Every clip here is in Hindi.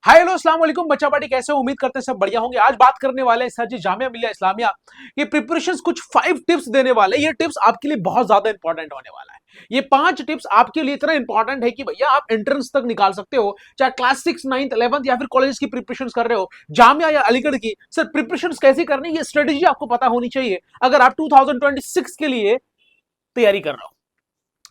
हाय हेलो अस्सलाम वालेकुम बच्चा पार्टी कैसे हो। उम्मीद करते हैं सब बढ़िया होंगे। आज बात करने वाले हैं सर जी जामिया मिलिया इस्लामिया ये प्रिपरेशंस कुछ 5 टिप्स देने वाले। ये टिप्स आपके लिए बहुत ज्यादा इंपॉर्टेंट होने वाला है। ये 5 टिप्स आपके लिए इतना इंपॉर्टेंट है कि भैया आप एंट्रेंस तक निकाल सकते हो, चाहे क्लास 6 9th 11th या फिर कॉलेज की प्रिपरेशन कर रहे हो, जामिया या अलीगढ़ की। सर प्रिपरेशन कैसे करनी ये स्ट्रेटेजी आपको पता होनी चाहिए अगर आप 2026 के लिए तैयारी कर रहे हो।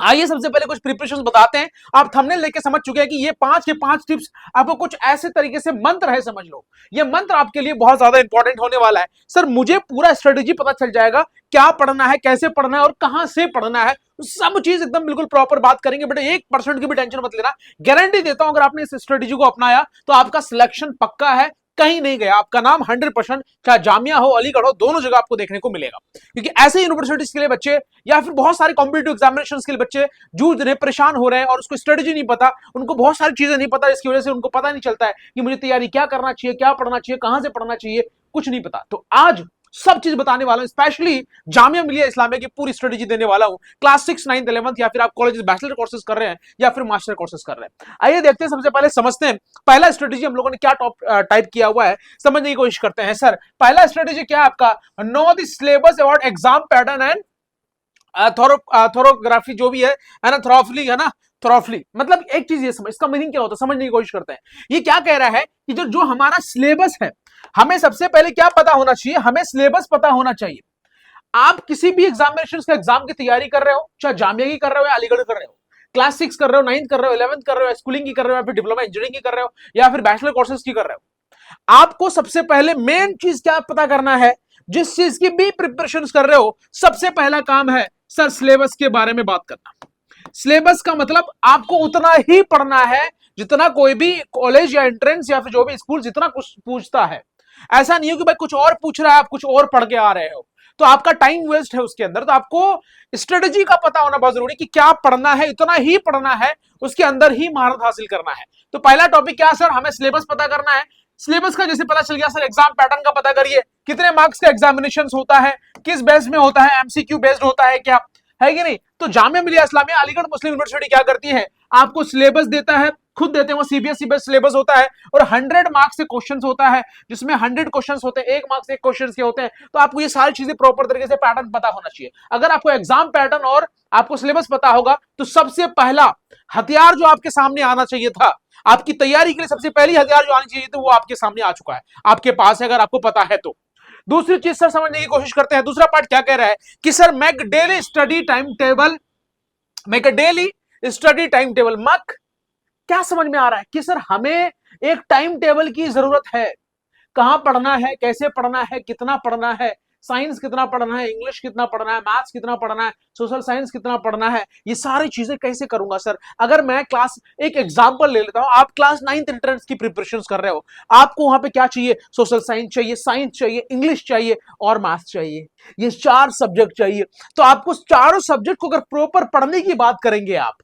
आइए सबसे पहले कुछ प्रिपरेशंस बताते हैं। आप थंबनेल लेके समझ चुके हैं कि ये 5 के 5 टिप्स आपको कुछ ऐसे तरीके से मंत्र है, समझ लो ये मंत्र आपके लिए बहुत ज्यादा इंपॉर्टेंट होने वाला है। सर मुझे पूरा स्ट्रेटेजी पता चल जाएगा, क्या पढ़ना है, कैसे पढ़ना है और कहां से पढ़ना है, सब चीज एकदम बिल्कुल प्रॉपर बात करेंगे। बेटा 1% की भी टेंशन मत लेना, गारंटी देता हूं अगर आपने इस स्ट्रेटेजी को अपनाया तो आपका सिलेक्शन पक्का है, कहीं नहीं गया। आपका नाम 100% चाहे जामिया हो अलीगढ़ हो दोनों जगह आपको देखने को मिलेगा। क्योंकि ऐसे यूनिवर्सिटीज के लिए बच्चे या फिर बहुत सारे कॉम्पिटिटिव एग्जामिनेशन के लिए बच्चे जूझ रहे, परेशान हो रहे हैं और उसको स्ट्रेटेजी नहीं पता, उनको बहुत सारी चीजें नहीं पता, इसकी वजह से उनको पता नहीं चलता है कि मुझे तैयारी क्या करना चाहिए, क्या पढ़ना चाहिए, कहां से पढ़ना चाहिए, कुछ नहीं पता। तो आज सब चीज बताने वाला हूं, स्पेशली जामिया मिलिया इस्लामिया की पूरी स्ट्रेटेजी देने वाला हूं। क्लास 6 9th 11th या फिर आप कॉलेज बैचलर कोर्सेज कर रहे हैं या फिर मास्टर कोर्सेज कर रहे हैं। आइए देखते हैं, सबसे पहले समझते हैं पहला स्ट्रेटेजी हम लोगों ने क्या टाइप किया हुआ है, समझने की कोशिश करते हैं। सर पहला स्ट्रेटेजी क्या है आपका, know the syllabus about exam pattern and थोरोग्राफी जो भी है ना, थ्रोफली है ना, थ्रोफली मतलब एक चीज ये समझ, इसका मीनिंग क्या होता है समझने की कोशिश करते हैं। ये क्या कह रहा है कि जो जो हमारा सिलेबस है, हमें सबसे पहले क्या पता होना चाहिए, हमें सिलेबस पता होना चाहिए। आप किसी भी एग्जामिनेशन का एग्जाम की तैयारी कर रहे हो, चाहे जामिया की कर रहे हो या अलीगढ़ कर रहे हो, क्लास 6 कर रहे हो, 9th कर रहे हो, 11th कर रहे हो, स्कूलिंग की कर रहे हो या फिर डिप्लोमा इंजीनियरिंग की कर रहे हो या फिर बैचलर कोर्सेज की कर रहे हो, आपको सबसे पहले मेन चीज क्या पता करना है। जिस चीज की भी प्रिपरेशन कर रहे हो, सबसे पहला काम है सर सिलेबस के बारे में बात करना। सिलेबस का मतलब आपको उतना ही पढ़ना है जितना कोई भी कॉलेज या एंट्रेंस या फिर जो भी स्कूल जितना कुछ पूछता है। ऐसा नहीं हो कि भाई कुछ और पूछ रहा है आप कुछ और पढ़ के आ रहे हो, तो आपका टाइम वेस्ट है उसके अंदर। तो आपको स्ट्रेटेजी का पता होना बहुत जरूरी कि क्या पढ़ना है, इतना ही पढ़ना है, उसके अंदर ही महारत हासिल करना है। तो पहला टॉपिक क्या सर, हमें सिलेबस पता करना है। सिलेबस का जैसे पता चल गया सर, एग्जाम पैटर्न का पता करिए, कितने मार्क्स का एग्जामिनेशन होता है, किस बेस में होता है, एमसीक्यू बेस्ड होता है क्या, है कि नहीं। तो जामिया मिलिया इस्लामिया अलीगढ़ मुस्लिम यूनिवर्सिटी क्या करती है, आपको सिलेबस देता है, खुद देते हैं, वो सीबीएसई बेस्ड सिलेबस होता है और 100 मार्क्स से क्वेश्चंस होता है, जिसमें 100 क्वेश्चंस होते हैं, 1 मार्क्स से क्वेश्चन के होते हैं। तो आपको ये सारी चीजें प्रॉपर तरीके से पैटर्न पता होना चाहिए। अगर आपको एग्जाम पैटर्न और आपको सिलेबस पता होगा तो सबसे पहला हथियार जो आपके सामने आना चाहिए था, आपकी तैयारी के लिए सबसे पहली हथियार जो आनी चाहिए थी, वो आपके सामने आ चुका है, आपके पास है अगर आपको पता है तो। दूसरी चीज सर समझने की कोशिश करते हैं, दूसरा पार्ट क्या कह रहा है कि sir make daily study time table, make a daily study time table. मक क्या समझ में आ रहा है कि सर हमें एक टाइम टेबल की जरूरत है, कहां पढ़ना है, कैसे पढ़ना है, कितना पढ़ना है, साइंस कितना पढ़ना है, इंग्लिश कितना पढ़ना है, मैथ्स कितना पढ़ना है, सोशल साइंस कितना पढ़ना है, ये सारी चीजें कैसे करूंगा सर। अगर मैं क्लास, एक एग्जांपल ले लेता हूं, आप क्लास 9th एंट्रेंस की प्रिपरेशन कर रहे हो, आपको वहां पे क्या चाहिए, सोशल साइंस चाहिए, साइंस चाहिए, इंग्लिश चाहिए और मैथ्स चाहिए, ये 4 सब्जेक्ट चाहिए। तो आपको चारों सब्जेक्ट को अगर प्रॉपर पढ़ने की बात करेंगे आप,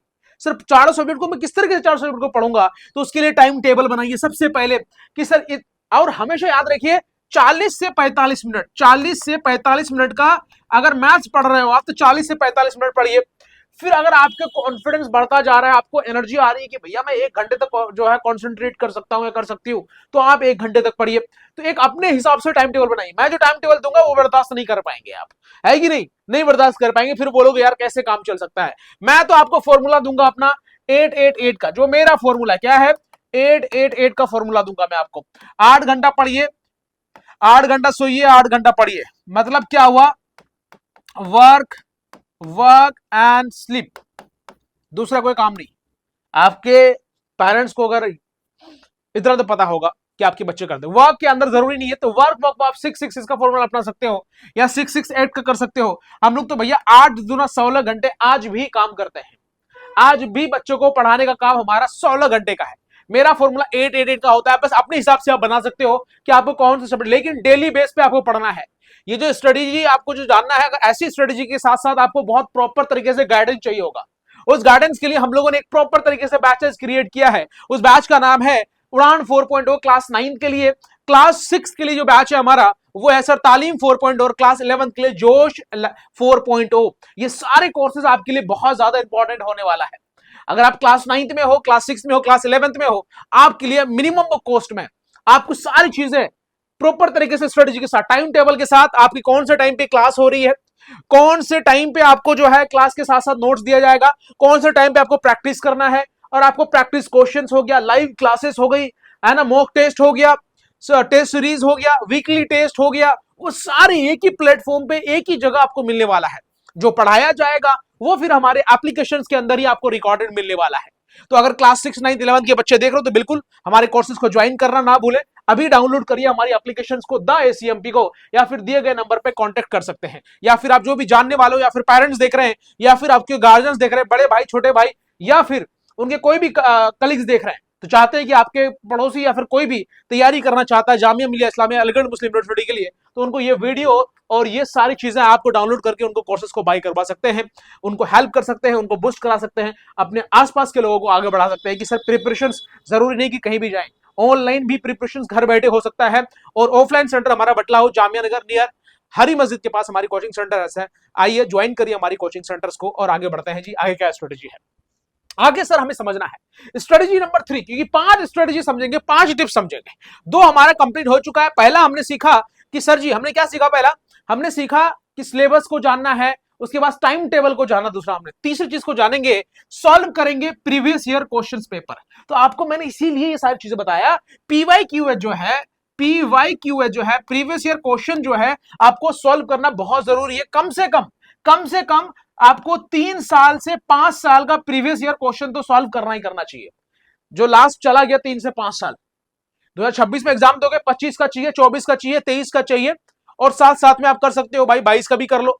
सिर्फ चारों सब्जेक्ट को मैं किस तरीके से चारों सब्जेक्ट को पढ़ूंगा, तो उसके लिए टाइम टेबल बनाइए सबसे पहले कि सर और हमेशा याद रखिए 40 से 45 मिनट, 40 से 45 मिनट का अगर मैथ्स पढ़ रहे हो आप तो 40 से 45 मिनट पढ़िए। फिर अगर आपका कॉन्फिडेंस बढ़ता जा रहा है, आपको एनर्जी आ रही है कि भैया मैं 1 घंटे तक जो है कॉन्सेंट्रेट कर सकता हूं या कर सकती हूं, तो आप 1 घंटे तक पढ़िए। तो एक अपने हिसाब से टाइम टेबल बनाइए। मैं जो टाइम टेबल दूंगा वो बर्दाश्त नहीं कर पाएंगे आप, है कि नहीं, नहीं बर्दाश्त कर पाएंगे, फिर बोलोगे यार कैसे काम चल सकता है। मैं तो आपको फॉर्मूला दूंगा अपना 888 का, जो मेरा फॉर्मूला क्या है, 888 का फॉर्मूला दूंगा मैं आपको। 8 घंटा पढ़िए, 8 घंटा सोइए, 8 घंटा पढ़िए। मतलब क्या हुआ, वर्क वर्क एंड स्लीप, दूसरा कोई काम नहीं। आपके पेरेंट्स को अगर इतना तो पता होगा कि आपके बच्चे करते हैं, वर्क के अंदर जरूरी नहीं है तो वर्क वर्क आप 666 का फॉर्मूला अपना सकते हो या 668 का कर सकते हो। हम लोग तो भैया 8 दूना 16 घंटे आज भी काम करते हैं, आज भी बच्चों को पढ़ाने का काम हमारा 16 घंटे का है। मेरा फॉर्मूला 888 का होता है, बस अपने हिसाब से आप बना सकते हो कि आपको कौन सा सब्जेक्ट, लेकिन डेली बेस पे आपको पढ़ना है। ये जो स्ट्रेटेजी आपको जो जानना है, अगर ऐसी स्ट्रेटेजी के साथ साथ आपको बहुत प्रॉपर तरीके से गाइडेंस चाहिए होगा, उस गाइडेंस के लिए हम लोगों ने एक प्रॉपर तरीके से बैचेस क्रिएट किया है। उस बैच का नाम है उड़ान 4.0। क्लास 9 के लिए, क्लास 6 के लिए जो बैच है हमारा वो है सर तालीम 4.0 और क्लास 11 के लिए जोश 4.0। ये सारे कोर्सेज आपके लिए बहुत ज्यादा इंपॉर्टेंट होने वाला है। अगर आप क्लास 9th में हो, क्लास 6 में हो, क्लास 11th में हो, आपके लिए मिनिमम कॉस्ट में आपको सारी चीजें प्रॉपर तरीके से स्ट्रेटेजी के साथ, टाइम टेबल के साथ, आपकी कौन से टाइम पे क्लास हो रही है, कौन से टाइम पे आपको जो है क्लास के साथ साथ नोट्स दिया जाएगा, कौन से टाइम पे आपको प्रैक्टिस करना है, और आपको प्रैक्टिस क्वेश्चंस हो गया, लाइव क्लासेस हो गई, है ना, मॉक टेस्ट हो गया, टेस्ट सीरीज हो गया, वीकली टेस्ट हो गया, वो सारे एक ही प्लेटफॉर्म पे एक ही जगह आपको मिलने वाला है। जो पढ़ाया जाएगा वो फिर हमारे एप्लीकेशंस के अंदर ही आपको रिकॉर्डेड मिलने वाला है। तो अगर क्लास 6, 9, 11 के बच्चे देख रहे हो तो बिल्कुल हमारे कोर्सेज को ज्वाइन करना ना भूलें। अभी डाउनलोड करिए हमारी एप्लीकेशंस को, द एसीएमपी को, या फिर दिए गए नंबर पे कांटेक्ट कर सकते हैं, या फिर आप जो भी जानने वाले हो, या फिर पेरेंट्स देख रहे हैं, या फिर आपके गार्जियंस देख रहे हैं, बड़े भाई, छोटे भाई, या फिर उनके कोई भी कलीग्स देख रहे हैं, तो चाहते हैं कि आपके पड़ोसी या फिर कोई भी तैयारी करना चाहता है जामिया मिलिया इस्लामिया अलीगढ़ मुस्लिम यूनिवर्सिटी के लिए, तो उनको ये वीडियो और ये सारी चीजें आपको डाउनलोड करके उनको कोर्सेज को बाय करवा सकते हैं, उनको हेल्प कर सकते हैं, उनको बूस्ट करा सकते हैं, अपने आसपास के लोगों को आगे बढ़ा सकते हैं कि सर प्रिपरेशंस जरूरी नहीं कि कहीं भी जाएं, ऑनलाइन भी प्रिपरेशंस घर बैठे हो सकता है। और ऑफलाइन सेंटर हमारा बटला हो, जामिया नगर नियर हरी मस्जिद के पास हमारी कोचिंग सेंटर ऐसा है। आइए ज्वाइन करिए हमारी कोचिंग सेंटर्स को और आगे बढ़ते हैं जी। आगे क्या स्ट्रेटेजी है, आगे सर हमें समझना है स्ट्रेटेजी नंबर 3, क्योंकि 5 स्ट्रेटेजी समझेंगे, 5 टिप्स समझेंगे। 2 हमारा कंप्लीट हो चुका है। पहला हमने सीखा कि सर जी हमने क्या सीखा, पहला हमने सीखा कि सिलेबस को जानना है, उसके बाद टाइम टेबल को जानना, दूसरा हमने तीसरी चीज को जानेंगे, सॉल्व करेंगे प्रीवियस ईयर क्वेश्चंस पेपर। तो आपको मैंने इसीलिए ये सारी चीजें बताया। पीवाईक्यूएस जो है, पीवाईक्यूएस जो है, प्रीवियस ईयर क्वेश्चन जो है आपको सॉल्व करना बहुत जरूरी है। कम से कम आपको 3 साल से 5 साल का प्रीवियस ईयर क्वेश्चन तो सॉल्व करना ही करना चाहिए। जो लास्ट चला गया 3 से 5 साल, 2026 में एग्जाम दोगे, 25 का चाहिए, 24 का चाहिए, 23 का चाहिए, और साथ साथ में आप कर सकते हो भाई 22 का भी कर लो।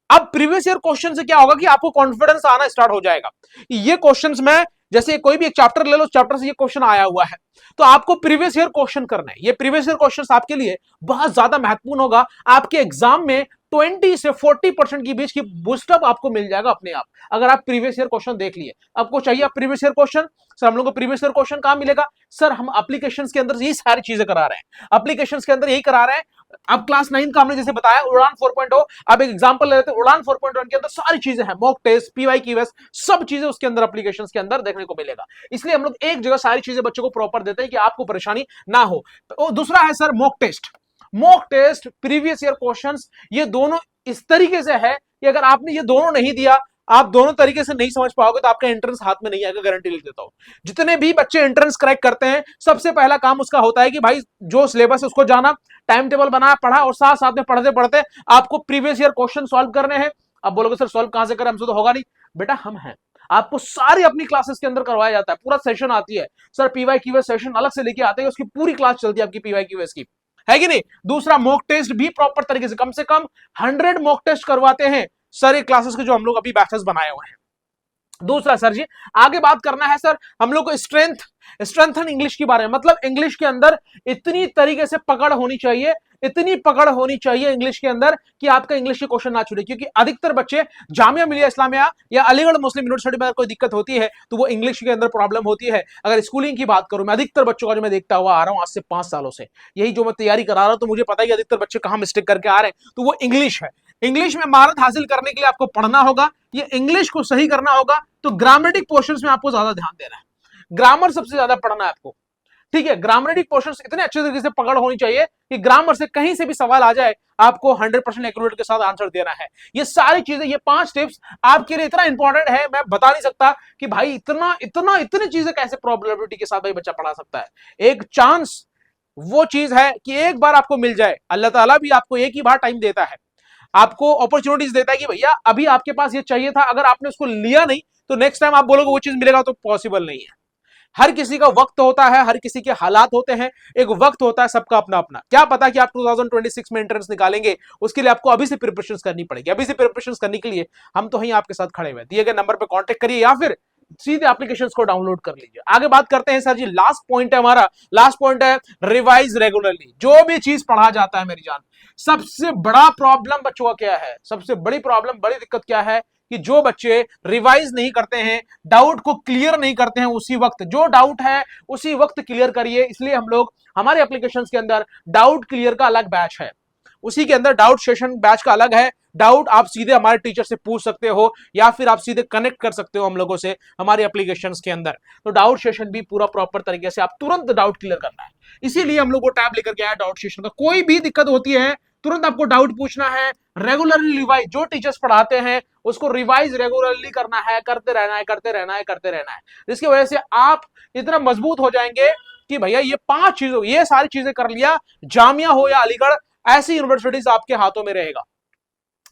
अब प्रीवियस ईयर क्वेश्चन से क्या होगा कि आपको कॉन्फिडेंस आना स्टार्ट हो जाएगा। ये क्वेश्चंस में जैसे कोई भी एक चैप्टर ले लो, चैप्टर से ये क्वेश्चन आया हुआ है, तो आपको प्रीवियस ईयर क्वेश्चन करना है। ये प्रीवियस ईयर क्वेश्चन आपके लिए बहुत ज्यादा महत्वपूर्ण होगा। आपके एग्जाम में 20 से 40% की बीच की बूस्टअप आपको मिल जाएगा अपने आप, अगर आप प्रीवियस ईयर क्वेश्चन देख लिए। आपको चाहिए प्रीवियस ईयर क्वेश्चन, सर हम लोग को प्रीवियस ईयर क्वेश्चन कहां मिलेगा, सर हम एप्लीकेशंस के अंदर यही सारी चीजें करा रहे हैं, एप्लीकेशंस के अंदर यही करा रहे हैं। अब क्लास 9 का हमने जैसे बताया उड़ान 4.0, अब एक एग्जांपल ले लेते हैं, उड़ान 4.1 के अंदर सारी चीजें हैं, मॉक टेस्ट, पीवाईक्यूएस, सब चीजें उसके अंदर एप्लीकेशंस के अंदर देखने को मिलेगा। इसलिए हम लोग एक जगह सारी चीजें बच्चों को प्रॉपर देते हैं कि आपको परेशानी ना हो। तो दूसरा है sir mock test. Mock test, previous year questions, ये दोनों इस तरीके से है कि अगर आपने ये दोनों नहीं दिया, आप दोनों तरीके से नहीं समझ पाओगे, तो आपका एंट्रेंस हाथ में नहीं आएगा, गारंटी लिख देता हूं। जितने भी बच्चे एंट्रेंस क्रैक करते हैं, सबसे पहला काम उसका होता है कि भाई जो सिलेबस है उसको जाना, टाइम टेबल बनाया, पढ़ा, और साथ साथ में पढ़ते पढ़ते आपको प्रीवियस ईयर क्वेश्चन सॉल्व करने हैं। अब बोलोगे सर सॉल्व कहां से करें, हमसे तो होगा नहीं। बेटा हम हैं, आपको सारी अपनी क्लासेस के अंदर करवाया जाता है, पूरा सेशन आती है सर, पीवाईक्यूएस सेशन अलग से लेके आते हैं, उसकी पूरी क्लास चलती है आपकी पीवाईक्यूएस की, है कि नहीं। दूसरा मॉक टेस्ट भी प्रॉपर तरीके से, कम 100 मॉक टेस्ट करवाते हैं सर ये क्लासेस के जो हम लोग अभी बैचेस बनाए हुए हैं। दूसरा सर जी आगे बात करना है सर हम लोग को स्ट्रेंथन इंग्लिश के बारे में, मतलब इंग्लिश के अंदर इतनी तरीके से पकड़ होनी चाहिए, इतनी पकड़ होनी चाहिए इंग्लिश के अंदर कि आपका इंग्लिश के क्वेश्चन ना छूटे। क्योंकि अधिकतर बच्चे जामिया मिलिया इस्लामिया या अलीगढ़ मुस्लिम यूनिवर्सिटी में अगर कोई दिक्कत होती है तो वो इंग्लिश के अंदर प्रॉब्लम होती है। अगर स्कूलिंग की बात करूं, मैं अधिकतर बच्चों का जो मैं देखता हुआ आ रहा हूं आज से 5 सालों से, यही जो मैं तैयारी करा रहा हूं, तो मुझे पता है कि अधिकतर बच्चे कहां मिस्टेक करके आ रहे हैं, तो वो इंग्लिश है। इंग्लिश में महारत हासिल करने के लिए आपको पढ़ना होगा, ये इंग्लिश को सही करना होगा, तो ग्रामेटिक पोर्शंस में आपको ज्यादा ध्यान देना है, ग्रामर सबसे ज्यादा पढ़ना है आपको, ठीक है। ग्रामेटिक पोर्शंस इतने अच्छे तरीके से पकड़ होनी चाहिए कि ग्रामर से कहीं से भी सवाल आ जाए आपको 100% एक्यूरेट के साथ आंसर देना है। ये सारी चीजें, ये 5 टिप्स आपके लिए इतना इंपॉर्टेंट है, मैं बता नहीं सकता कि भाई इतनी चीजें कैसे प्रोबेबिलिटी के साथ भाई बच्चा पढ़ा सकता है। एक चांस वो चीज है कि एक बार आपको मिल जाए, अल्लाह ताला भी आपको एक ही बार टाइम देता है, आपको अपॉर्चुनिटीज देता है कि भैया अभी आपके पास ये चाहिए था, अगर आपने उसको लिया नहीं तो नेक्स्ट टाइम आप बोलोगे वो चीज मिलेगा, तो पॉसिबल नहीं है। हर किसी का वक्त होता है, हर किसी के हालात होते हैं, एक वक्त होता है सबका अपना अपना। क्या पता कि आप 2026 में एंट्रेंस निकालेंगे, उसके लिए आपको अभी से प्रिपरेशंस करनी पड़ेगी। अभी से प्रिपरेशंस करने के लिए हम तो ही आपके साथ खड़े हुए, दिए गए नंबर पे कांटेक्ट करिए या फिर सीधे एप्लीकेशंस को डाउनलोड कर लीजिए। आगे बात करते हैं सर जी, लास्ट पॉइंट है हमारा, लास्ट पॉइंट है रिवाइज रेगुलरली। जो भी चीज पढ़ा जाता है मेरी जान, सबसे बड़ा प्रॉब्लम बच्चों का क्या है, सबसे बड़ी प्रॉब्लम, बड़ी दिक्कत क्या है कि जो बच्चे रिवाइज नहीं करते हैं, डाउट को क्लियर नहीं करते हैं उसी वक्त, जो डाउट है उसी वक्त क्लियर करिए। इसलिए हम लोग हमारे एप्लीकेशंस के अंदर डाउट क्लियर का अलग बैच है, उसी के अंदर डाउट सेशन बैच का अलग है, डाउट आप सीधे हमारे टीचर से पूछ सकते हो या फिर आप सीधे कनेक्ट कर सकते हो हम लोगों से हमारे एप्लीकेशंस के अंदर। तो डाउट सेशन भी पूरा प्रॉपर तरीके से आप तुरंत डाउट क्लियर करना है, इसीलिए हम लोग वो टैब लेकर के आया डाउट सेशन का। कोई भी दिक्कत होती है तुरंत आपको डाउट पूछना है, रेगुलरली रिवाइज, जो टीचर्स पढ़ाते हैं उसको रिवाइज रेगुलरली करना है, करते रहना है, करते रहना है, करते रहना है। जिसकी वजह से आप इतना मजबूत हो जाएंगे कि भैया ये 5 चीजों, ये सारी चीजें कर लिया, जामिया हो या अलीगढ़, ऐसी यूनिवर्सिटीज आपके हाथों में रहेगा,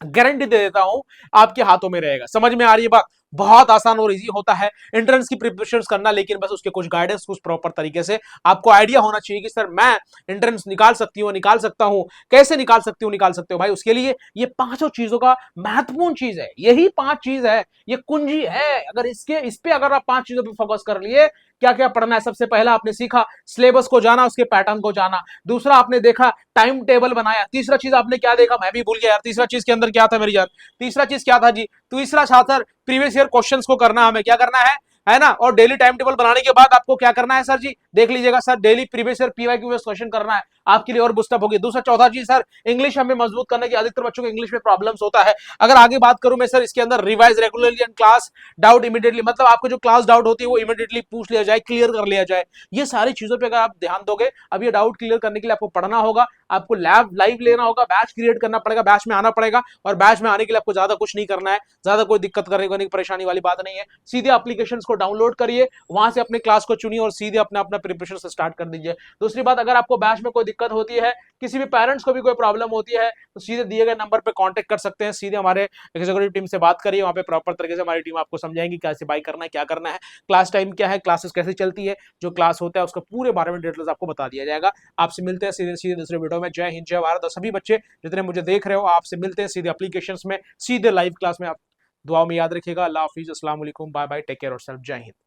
गारंटी दे देता हूं आपके हाथों में रहेगा। समझ में आ रही है बात? बहुत आसान और इजी होता है एंट्रेंस की प्रिपरेशन करना, लेकिन बस उसके कुछ गाइडेंस, कुछ प्रॉपर तरीके से आपको आइडिया होना चाहिए कि सर मैं एंट्रेंस निकाल सकती हूँ, निकाल सकता हूं, कैसे निकाल सकती हूँ, निकाल सकते हो भाई। उसके लिए ये 5 चीजों का महत्वपूर्ण चीज है, यही 5 चीज है, ये कुंजी है। अगर इस पे अगर आप 5 चीजों पे फोकस कर लिए, क्या क्या पढ़ना है, सबसे पहला आपने सीखा सिलेबस को जाना, उसके पैटर्न को जाना। दूसरा आपने देखा टाइम टेबल बनाया। तीसरा चीज आपने क्या देखा, मैं भी भूल गया यार, तीसरा चीज के अंदर क्या था मेरी यार, तीसरा चीज क्या था जी? तीसरा छात्र प्रीवियस ईयर क्वेश्चंस को करना, हमें क्या करना है ना। और डेली टाइम टेबल बनाने के बाद आपको क्या करना है सर जी, देख लीजिएगा sir, daily previous year PYQ based question करना है, आपके लिए और बूस्टअप होगी। दूसरा चौथा चीज सर, इंग्लिश हमें मजबूत करने की, अधिकतर बच्चों को इंग्लिश में प्रॉब्लम्स होता है। अगर आगे बात करूं मैं सर, इसके अंदर revise regularly and class doubt immediately, मतलब आपको जो क्लास डाउट होती है वो इमीडिएटली पूछ लिया जाए, क्लियर कर लिया जाए। ये सारी चीजों पे अगर आप ध्यान दोगे, अब ये डाउट क्लियर करने के लिए आपको पढ़ना होगा, आपको लैब लाइव लेना होगा, बैच क्रिएट करना पड़ेगा, बैच में आना पड़ेगा। और बैच में आने के लिए आपको ज्यादा कुछ नहीं करना है, ज्यादा कोई दिक्कत करने की परेशानी वाली बात नहीं है। सीधे एप्लीकेशंस को डाउनलोड करिए, वहां से अपने क्लास को चुनिए और सीधे अपना अपना प्रिपरेशन से स्टार्ट कर दीजिए। दूसरी बात, अगर आपको बैच में कोई दिक्कत होती है, किसी भी पेरेंट्स को भी कोई प्रॉब्लम होती है, तो सीधे दिए गए नंबर पे कांटेक्ट कर सकते हैं, सीधे हमारे एग्जीक्यूटिव टीम से बात करिए, वहां पे प्रॉपर तरीके से हमारी टीम आपको समझाएंगी कैसे बाई करना है, क्या करना है, क्लास टाइम क्या है, क्लासेस कैसे चलती है, जो क्लास होता है उसका पूरे बारे में डिटेल्स आपको बता दिया जाएगा। आपसे मिलते हैं सीधे सीधे दूसरे वीडियो में। जय हिंद, जय भारत। और सभी बच्चे जितने मुझे देख रहे हो, आपसे मिलते हैं सीधे एप्लीकेशंस में, सीधे लाइव क्लास में। आप दुआओं में याद रखिएगा। अल्लाह हाफिज, अस्सलाम वालेकुम, बाय बाय, टेक केयर और सेल्फ। जय हिंद।